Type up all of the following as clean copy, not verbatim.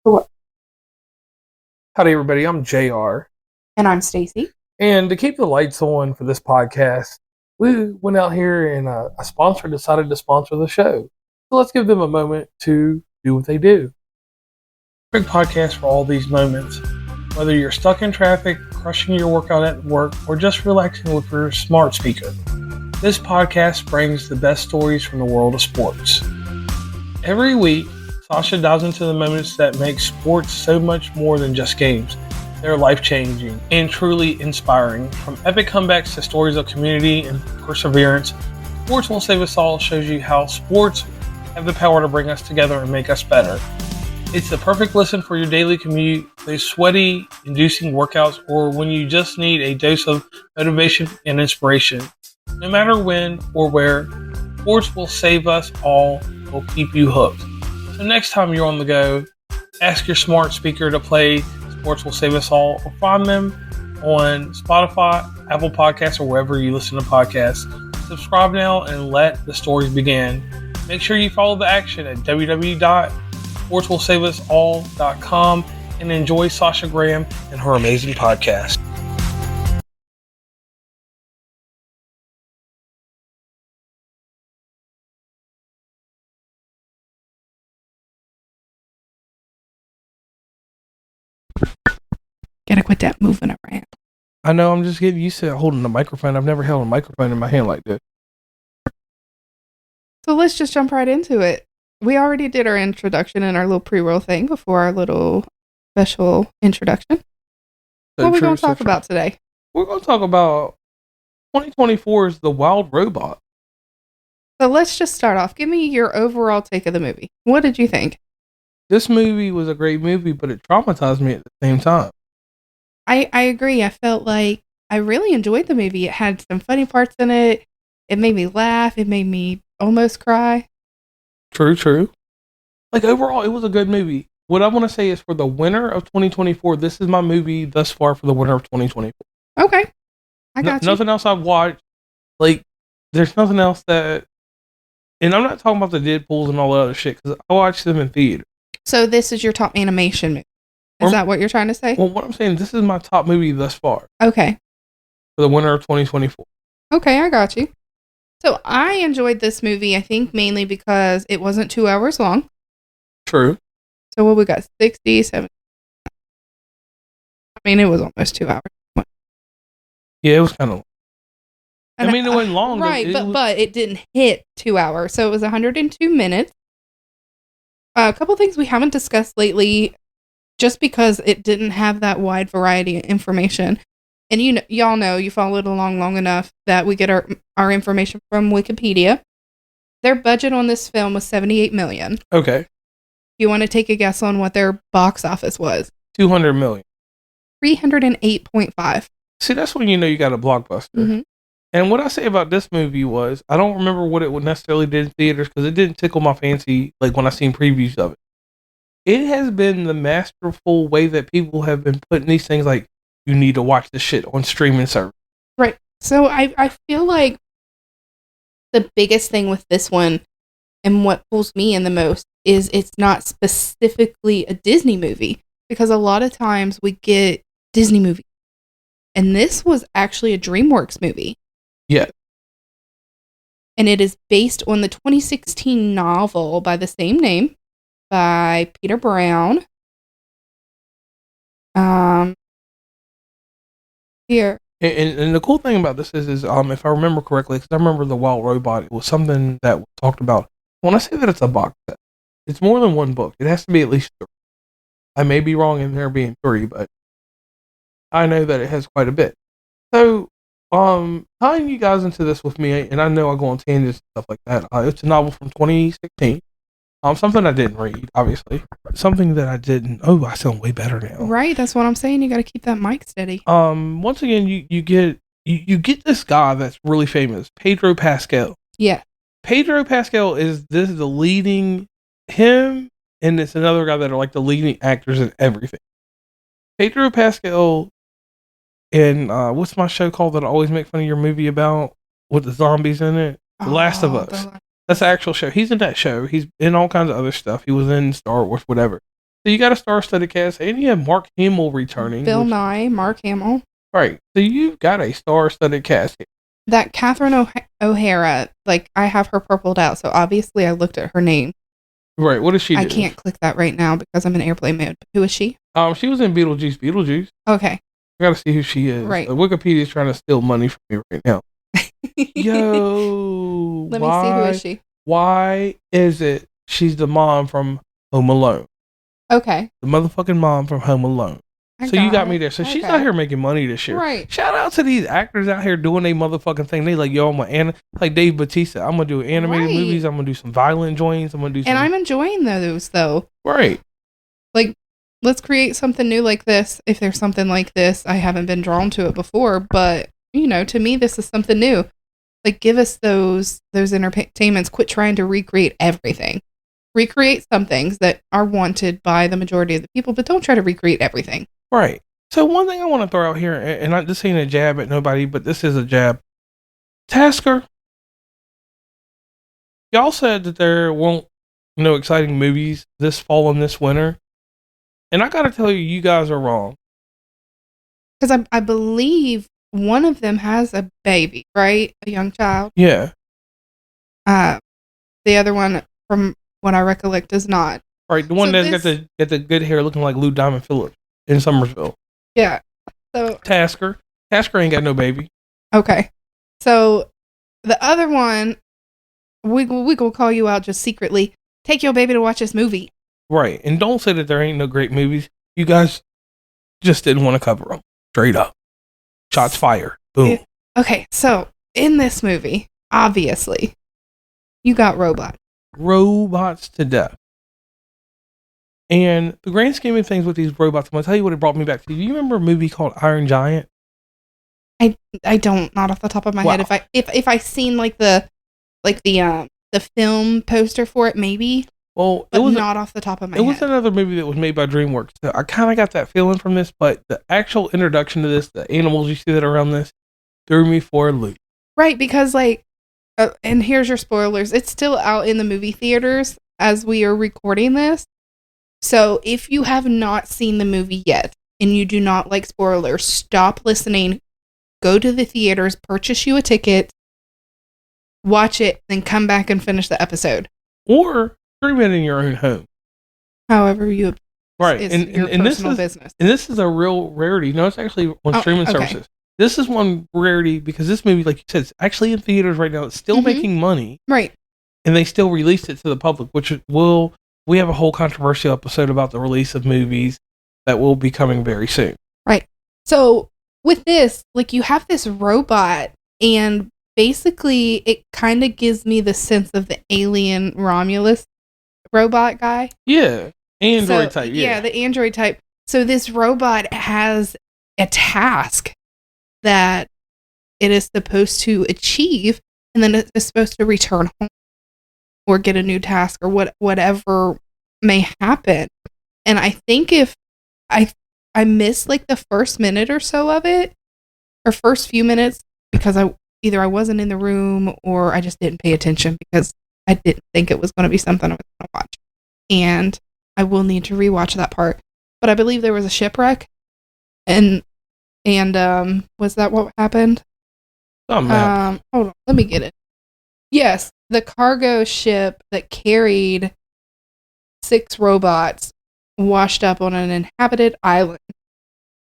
Sure. Howdy, everybody. I'm JR. And I'm Stacey. And to keep the lights on for this podcast, we went out here and a sponsor decided to sponsor the show. So let's give them a moment to do what they do. Big podcast for all these moments. Whether you're stuck in traffic, crushing your workout at work, or just relaxing with your smart speaker, this podcast brings the best stories from the world of sports. Every week, Sasha dives into the moments that make sports so much more than just games. They're life-changing and truly inspiring. From epic comebacks to stories of community and perseverance, Sports Will Save Us All shows you how sports have the power to bring us together and make us better. It's the perfect listen for your daily commute, those sweaty, inducing workouts, or when you just need a dose of motivation and inspiration. No matter when or where, Sports Will Save Us All will keep you hooked. So next time you're on the go, ask your smart speaker to play Sports Will Save Us All, or find them on Spotify, Apple Podcasts, or wherever you listen to podcasts. Subscribe now and let the stories begin. Make sure you follow the action at www.sportswillsaveusall.com and enjoy Sasha Graham and her amazing podcast. Gotta quit that moving around. I know, I'm just getting used to holding the microphone. I've never held a microphone in my hand like this. So let's just jump right into it. We already did our introduction and our little pre-roll thing before our little special introduction. What are we going to talk about today? We're going to talk about 2024's The Wild Robot. So let's just start off. Give me your overall take of the movie. What did you think? This movie was a great movie, but it traumatized me at the same time. I agree. I felt like I really enjoyed the movie. It had some funny parts in it. It made me laugh. It made me almost cry. True. Like, overall, it was a good movie. What I want to say is, for the winner of 2024, this is my movie thus far for the winner of 2024. Okay. I got you. Nothing else I've watched. Like, there's nothing else that... And I'm not talking about the Deadpools and all that other shit, because I watched them in theater. So this is your top animation movie? Is that what you're trying to say? Well, what I'm saying, this is my top movie thus far. Okay. For the winner of 2024. Okay, I got you. So I enjoyed this movie, I think, mainly because it wasn't 2 hours long. True. So what we got? 60, 70. I mean, it was almost 2 hours. Yeah, it was kind of long. And I mean, it went long. Right, but it didn't hit 2 hours. So it was 102 minutes. A couple things we haven't discussed lately, just because it didn't have that wide variety of information. And y'all know, you followed along long enough, that we get our information from Wikipedia. Their budget on this film was $78 million. Okay. You want to take a guess on what their box office was? $200 million. 308.5. See, that's when you know you got a blockbuster. Mm-hmm. And what I say about this movie was, I don't remember what it would necessarily did in theaters, because it didn't tickle my fancy like when I seen previews of it. It has been the masterful way that people have been putting these things like, you need to watch this shit on streaming service. Right. So I feel like the biggest thing with this one, and what pulls me in the most, is it's not specifically a Disney movie. Because a lot of times we get Disney movies. And this was actually a DreamWorks movie. Yeah. And it is based on the 2016 novel by the same name by Peter Brown. Here. And the cool thing about this is if I remember correctly, because I remember The Wild Robot, it was something that was talked about. When I say that it's a box set, it's more than one book. It has to be at least 3. I may be wrong in there being 3, but I know that it has quite a bit. So, tying you guys into this with me, and I know I go on tangents and stuff like that. It's a novel from 2016. Something I didn't read, obviously. Something that I didn't. Oh, I sound way better now. Right, that's what I'm saying. You got to keep that mic steady. Once again, you get this guy that's really famous, Pedro Pascal. Yeah. Pedro Pascal is the leading, him, and it's another guy that are like the leading actors in everything. Pedro Pascal in what's my show called that I always make fun of your movie about with the zombies in it? The Last of Us. That's the actual show. He's in that show. He's in all kinds of other stuff. He was in Star Wars, whatever. So you got a star-studded cast, and you have Mark Hamill returning. Bill Nye, Mark Hamill. Right. So you've got a star-studded cast here. That Catherine O'Hara, like, I have her purpled out, so obviously I looked at her name. Right. What does she do? I can't click that right now because I'm in airplane mode. Who is she? She was in Beetlejuice. Okay. I gotta see who she is. Right. Wikipedia is trying to steal money from me right now. Yo. Let me see, who is she? Why is it she's the mom from Home Alone? Okay. The motherfucking mom from Home Alone. So you got me there. So she's out here making money this year. Right. Shout out to these actors out here doing their motherfucking thing. They like, yo, like Dave Bautista. I'm gonna do animated movies. I'm gonna do some violent joints. I'm gonna do some. And I'm enjoying those though. Right. Like, let's create something new like this. If there's something like this, I haven't been drawn to it before, but you know, to me, this is something new. Like, give us those entertainments. Quit trying to recreate everything. Recreate some things that are wanted by the majority of the people, but don't try to recreate everything. Right. So one thing I want to throw out here, and this ain't a jab at nobody, but this is a jab. Tasker, y'all said that there won't no exciting movies this fall and this winter, and I gotta tell you, you guys are wrong. Because I believe one of them has a baby, right? A young child. Yeah. The other one, from what I recollect, does not. Right. The one that's got the good hair, looking like Lou Diamond Phillips in Somersville. Yeah. So Tasker ain't got no baby. Okay. So the other one, we gonna call you out just secretly. Take your baby to watch this movie. Right. And don't say that there ain't no great movies. You guys just didn't want to cover them. Straight up. Shots fired. Boom. Okay. So in this movie, obviously, you got robots. Robots to death. And the grand scheme of things with these robots, I'm going to tell you what it brought me back to. Do you remember a movie called Iron Giant? I don't, not off the top of my head. If I seen like the film poster for it, maybe. Well, it was not off the top of my head. It was another movie that was made by DreamWorks. So I kind of got that feeling from this, but the actual introduction to this, the animals you see that are around this, threw me for a loop. Right, because and here's your spoilers. It's still out in the movie theaters as we are recording this. So if you have not seen the movie yet and you do not like spoilers, stop listening, go to the theaters, purchase you a ticket, watch it, then come back and finish the episode. Or stream it in your own home. However you... Right. And your personal business. And this is a real rarity. No, it's actually on streaming services. This is one rarity because this movie, like you said, it's actually in theaters right now. It's still making money. Right. And they still released it to the public, which we have a whole controversial episode about the release of movies that will be coming very soon. Right. So with this, like, you have this robot, and basically it kind of gives me the sense of the alien Romulus robot guy. Yeah. Android type. Yeah, the android type. So this robot has a task that it is supposed to achieve, and then it is supposed to return home or get a new task or whatever may happen. And I think if I missed like the first minute or so of it, or first few minutes, because I wasn't in the room or I just didn't pay attention because I didn't think it was going to be something I was going to watch. And I will need to rewatch that part. But I believe there was a shipwreck, and was that what happened? Hold on, let me get it. Yes, the cargo ship that carried 6 robots washed up on an inhabited island,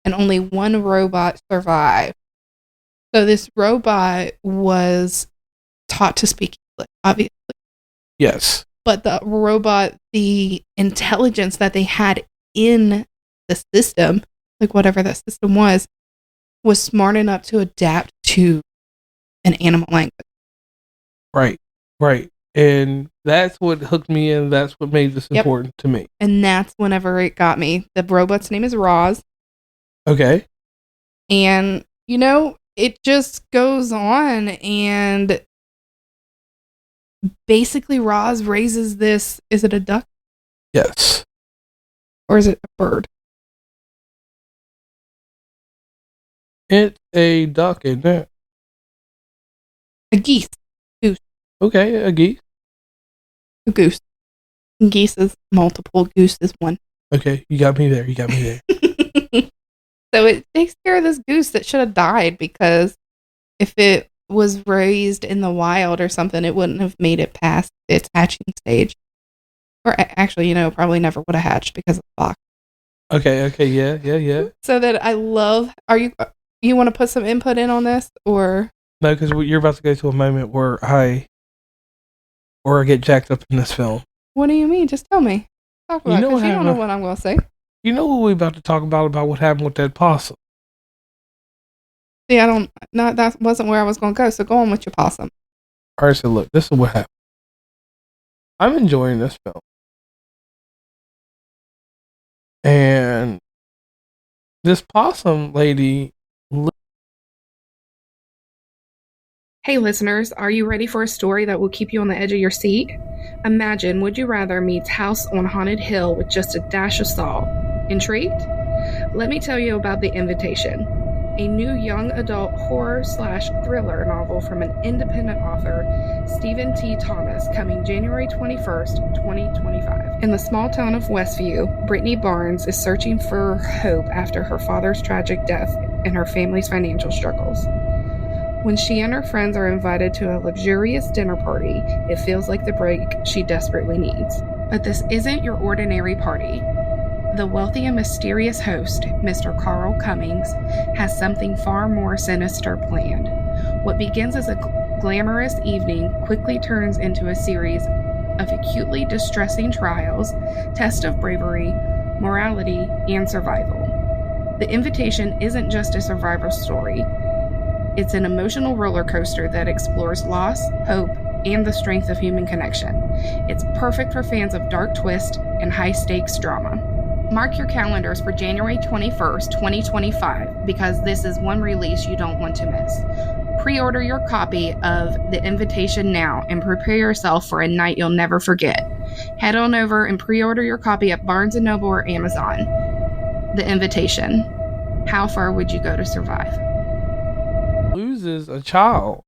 and only one robot survived. So this robot was taught to speak English, obviously. Yes. But the robot, the intelligence that they had in the system, like whatever that system was smart enough to adapt to an animal language. Right. And that's what hooked me in. That's what made this important to me. And that's whenever it got me. The robot's name is Roz. Okay. And, it just goes on, and basically Roz raises this. Is it a duck? Yes. Or is it a bird? It's a duck, isn't it? A geese. Goose. Okay, a geese. A goose. Geese is multiple. Goose is one. Okay, you got me there. So it takes care of this goose that should have died, because if it was raised in the wild or something, it wouldn't have made it past its hatching stage. Or actually, probably never would have hatched because of the fox. Okay, yeah. So that I love. You want to put some input in on this, or no? Because you're about to go to a moment where I get jacked up in this film. What do you mean? Just tell me. Talk about it, because you don't know what I'm going to say. You know what we're about to talk about what happened with that possum. See, that wasn't where I was going to go, so go on with your possum. All right, so look, this is what happened. I'm enjoying this film. And this possum lady... Hey listeners, are you ready for a story that will keep you on the edge of your seat? Imagine Would You Rather meets House on Haunted Hill with just a dash of Saw. Intrigued? Let me tell you about The Invitation, a new young adult horror/thriller novel from an independent author, Stephen T. Thomas, coming January 21st, 2025. In the small town of Westview, Brittany Barnes is searching for hope after her father's tragic death and her family's financial struggles. When she and her friends are invited to a luxurious dinner party, it feels like the break she desperately needs. But this isn't your ordinary party. The wealthy and mysterious host, Mr. Carl Cummings, has something far more sinister planned. What begins as a glamorous evening quickly turns into a series of acutely distressing trials, tests of bravery, morality, and survival. The Invitation isn't just a survival story. It's an emotional roller coaster that explores loss, hope, and the strength of human connection. It's perfect for fans of dark twist and high-stakes drama. Mark your calendars for January 21st, 2025, because this is one release you don't want to miss. Pre-order your copy of The Invitation now and prepare yourself for a night you'll never forget. Head on over and pre-order your copy at Barnes & Noble or Amazon. The Invitation. How far would you go to survive? Loses a child.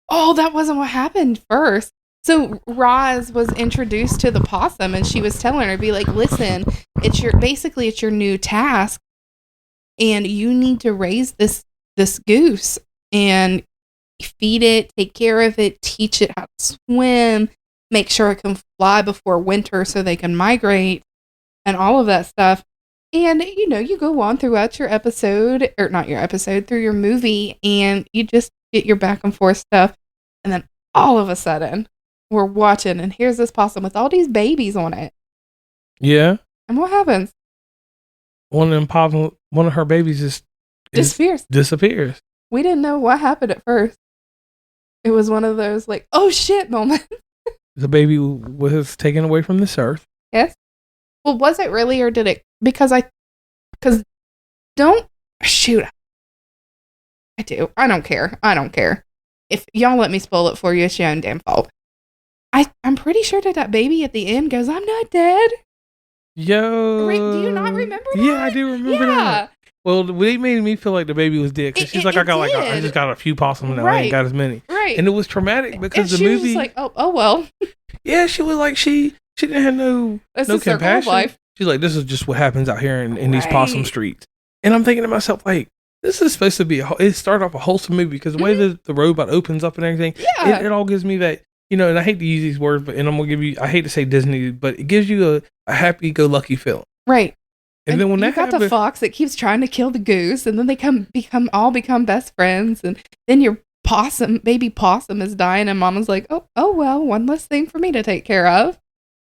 Oh, that wasn't what happened first. So Roz was introduced to the possum, and she was telling her, be like, listen, it's your new task, and you need to raise this goose and feed it, take care of it, teach it how to swim, make sure it can fly before winter so they can migrate, and all of that stuff. And, you go on throughout your episode, or not your episode, through your movie, and you just get your back and forth stuff. And then all of a sudden, we're watching, and here's this possum with all these babies on it. Yeah. And what happens? One of her babies disappears. We didn't know what happened at first. It was one of those, like, oh shit moments. The baby was taken away from this earth. Yes. Well, was it really, or did it? Because don't shoot. I do. I don't care. If y'all let me spoil it for you, it's your own damn fault. I'm pretty sure that baby at the end goes, I'm not dead. Yo. Do you not remember that? Yeah, I do remember that. Well, they made me feel like the baby was dead, because she's like, I just got a few possums now. Right. I ain't got as many. Right. And it was traumatic because the she movie. Was just like, oh well. Yeah, she was like, she didn't have no compassion. Life. She's like, this is just what happens out here in these possum streets. And I'm thinking to myself, like, this is supposed to be it started off a wholesome movie, because the way the robot opens up and everything, it all gives me that, and I hate to use these words, but I'm gonna give you, I hate to say Disney, but it gives you a happy-go-lucky feeling. Right. And then when you got the fox that keeps trying to kill the goose, and then they become best friends, and then your baby possum is dying, and mama's like, oh well, one less thing for me to take care of.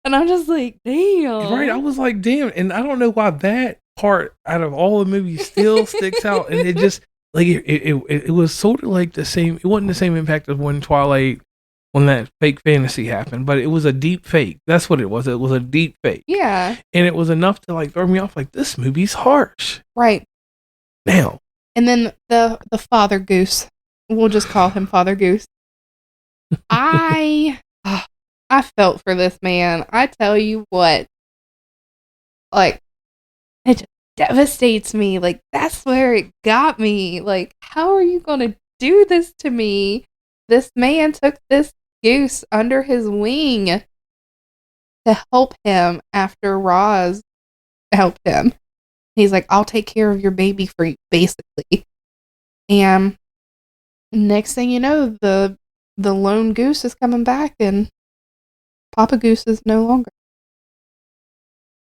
And I'm just like, damn. Right, I was like, damn. And I don't know why that part out of all the movies still sticks out. And it just, like, it was sort of like the same. It wasn't the same impact as when that fake fantasy happened, but it was a deep fake. That's what it was. It was a deep fake. Yeah. And it was enough to, like, throw me off, like, this movie's harsh. Right. Now. And then the Father Goose. We'll just call him Father Goose. I felt for this man. I tell you what, like, it just devastates me. Like, that's where it got me. Like, how are you going to do this to me? This man took this goose under his wing to help him after Roz helped him. He's like, I'll take care of your baby for you, basically. And next thing you know, the lone goose is coming back and Papa Goose is no longer.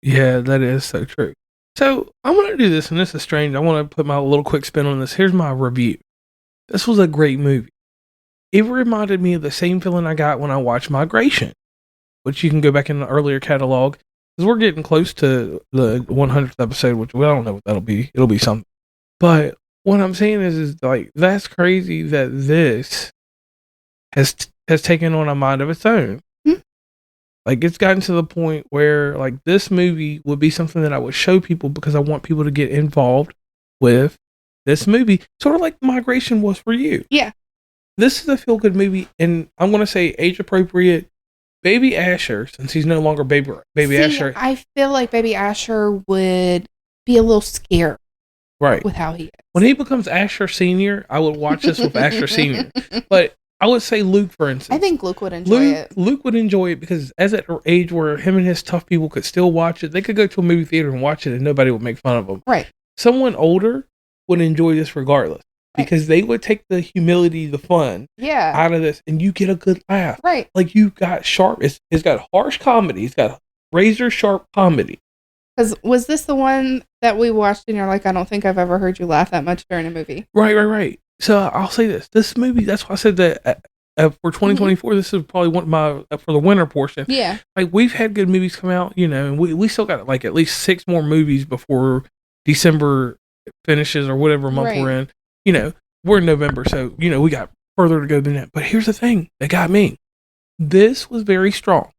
Yeah, that is so true. So I'm going to do this, and this is strange. I want to put my little quick spin on this. Here's my review. This was a great movie. It reminded me of the same feeling I got when I watched Migration, which you can go back in the earlier catalog, because we're getting close to the 100th episode, which we don't know what that'll be. It'll be something. But what I'm saying is like, that's crazy that this has taken on a mind of its own. Mm-hmm. Like, it's gotten to the point where, like, this movie would be something that I would show people because I want people to get involved with this movie. Sort of like Migration was for you. Yeah. This is a feel-good movie, and I'm going to say age-appropriate. Baby Asher, since he's no longer baby Asher. I feel like Baby Asher would be a little scared. Right. With how he is. When he becomes Asher Sr., I would watch this with Asher Sr. But I would say Luke, for instance. I think Luke would enjoy it. Luke would enjoy it because as at an age where him and his tough people could still watch it, they could go to a movie theater and watch it and nobody would make fun of them. Right. Someone older would enjoy this regardless because they would take the humility, the fun out of this, and you get a good laugh. Right. Like, you got sharp. It's got harsh comedy. It's got razor sharp comedy. Because was this the one that we watched and you're like, I don't think I've ever heard you laugh that much during a movie? Right. So I'll say this movie, that's why I said that for 2024, this is probably one of my, for the winter portion. Yeah. Like, we've had good movies come out, you know, and we still got like at least 6 more movies before December finishes or whatever month we're in. You know, we're in November, so, you know, we got further to go than that. But here's the thing that got me. This was very strong.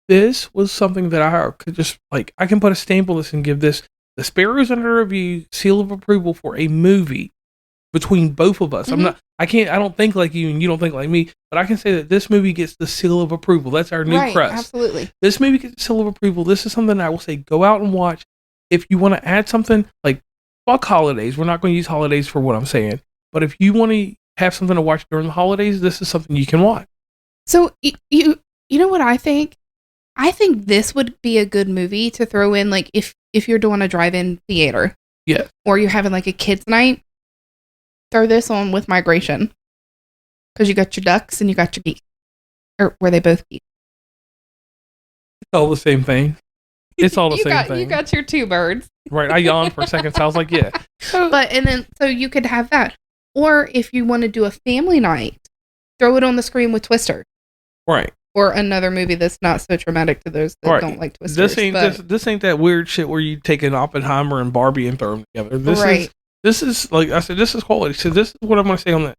This was something that I could just, like, I can put a stamp on this and give this the Sparrows UnderReview seal of approval for a movie between both of us. Mm-hmm. I don't think like you and you don't think like me, but I can say that this movie gets the seal of approval. That's our new crest. Absolutely. This movie gets the seal of approval. This is something I will say, go out and watch. If you want to add something, like, fuck holidays. We're not going to use holidays for what I'm saying. But if you want to have something to watch during the holidays, this is something you can watch. So, you know what I think? I think this would be a good movie to throw in, like, if you're doing a drive-in theater. Yeah. Or you're having, like, a kids' night. Throw this on with Migration. Because you got your ducks and you got your geese. Or were they both geese? It's all the same thing. It's all the same thing. You got your 2 birds. Right. I yawned for a second, so I was like, yeah. So you could have that. Or if you want to do a family night, throw it on the screen with Twister. Right. Or another movie that's not so traumatic to those that don't like Twisters. This ain't that weird shit where you take an Oppenheimer and Barbie and throw them together. This is like I said, this is quality. So this is what I'm going to say on that.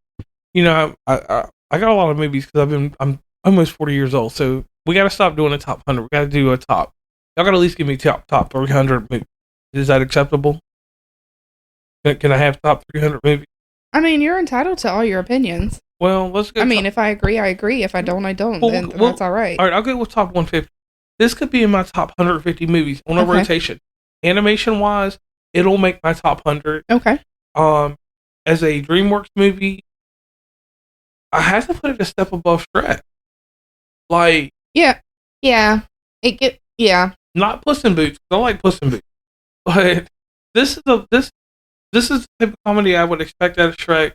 You know, I got a lot of movies because I'm almost 40 years old. So we got to stop doing a top 100. We got to do a top. Y'all got to at least give me top 300 movies. Is that acceptable? Can I have top 300 movies? I mean, you're entitled to all your opinions. Well, let's go. I mean, if I agree, I agree. If I don't, I don't. Then that's all right. All right, I'll go with top 150. This could be in my top 150 movies on a rotation. Animation-wise, it'll make my top 100. Okay. As a DreamWorks movie, I have to put it a step above Shrek. Like, yeah. Not Puss in Boots. I don't like Puss in Boots, but this is the type of comedy I would expect out of Shrek.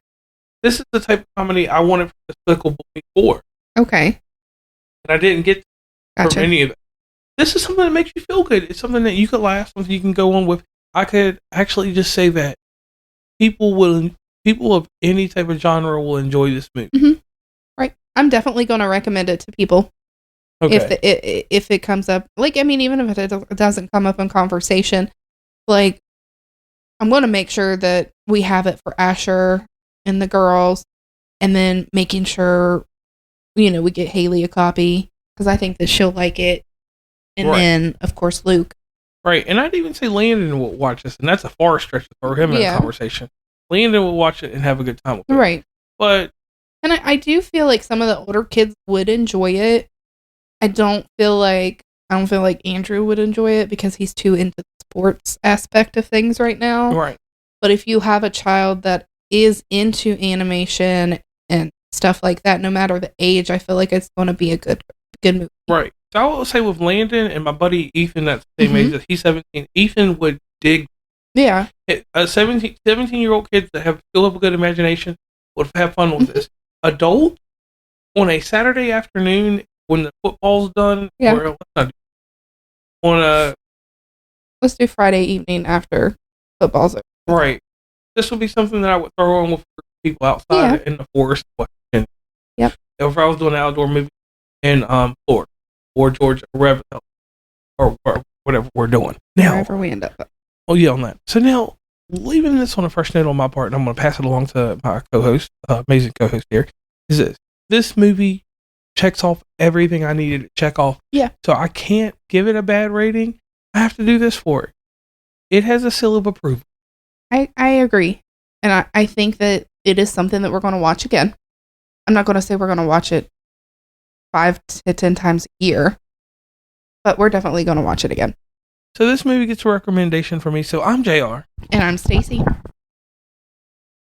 This is the type of comedy I wanted from Despicable Me 4. Okay. And I didn't get from any of it. This is something that makes you feel good. It's something that you could laugh, something you can go on with. I could actually just say that people of any type of genre will enjoy this movie. Mm-hmm. Right. I'm definitely going to recommend it to people. Okay. If it comes up. Like, I mean, even if it doesn't come up in conversation, like, I'm going to make sure that we have it for Asher and the girls, and then making sure, you know, we get Haley a copy because I think that she'll like it, and then of course Luke. Right, and I'd even say Landon will watch this, and that's a far stretch to throw him in a conversation. Landon will watch it and have a good time with it. Right, but I do feel like some of the older kids would enjoy it. I don't feel like Andrew would enjoy it because he's too into the sports aspect of things right now. Right, but if you have a child that is into animation and stuff like that, no matter the age, I feel like it's going to be a good movie. Right. So I will say with Landon and my buddy Ethan, that's the same age, he's 17. Ethan would dig. Yeah. A 17-year-old kids that still have a good imagination would have fun with this. Adult on a Saturday afternoon when the football's done, or let's do Friday evening after football's over. Right. This would be something that I would throw on with people outside in the forest. And if I was doing an outdoor movie in Florida or Georgia, wherever, or whatever we're doing. Now, wherever we end up. Oh yeah, on that. So now, leaving this on a first note on my part, and I'm going to pass it along to my co-host, amazing co-host here, is this movie checks off everything I needed to check off. Yeah. So I can't give it a bad rating. I have to do this for it. It has a seal of approval. I agree. And I think that it is something that we're going to watch again. I'm not going to say we're going to watch it 5 to 10 times a year, but we're definitely going to watch it again. So this movie gets a recommendation from me. So I'm JR. And I'm Stacey.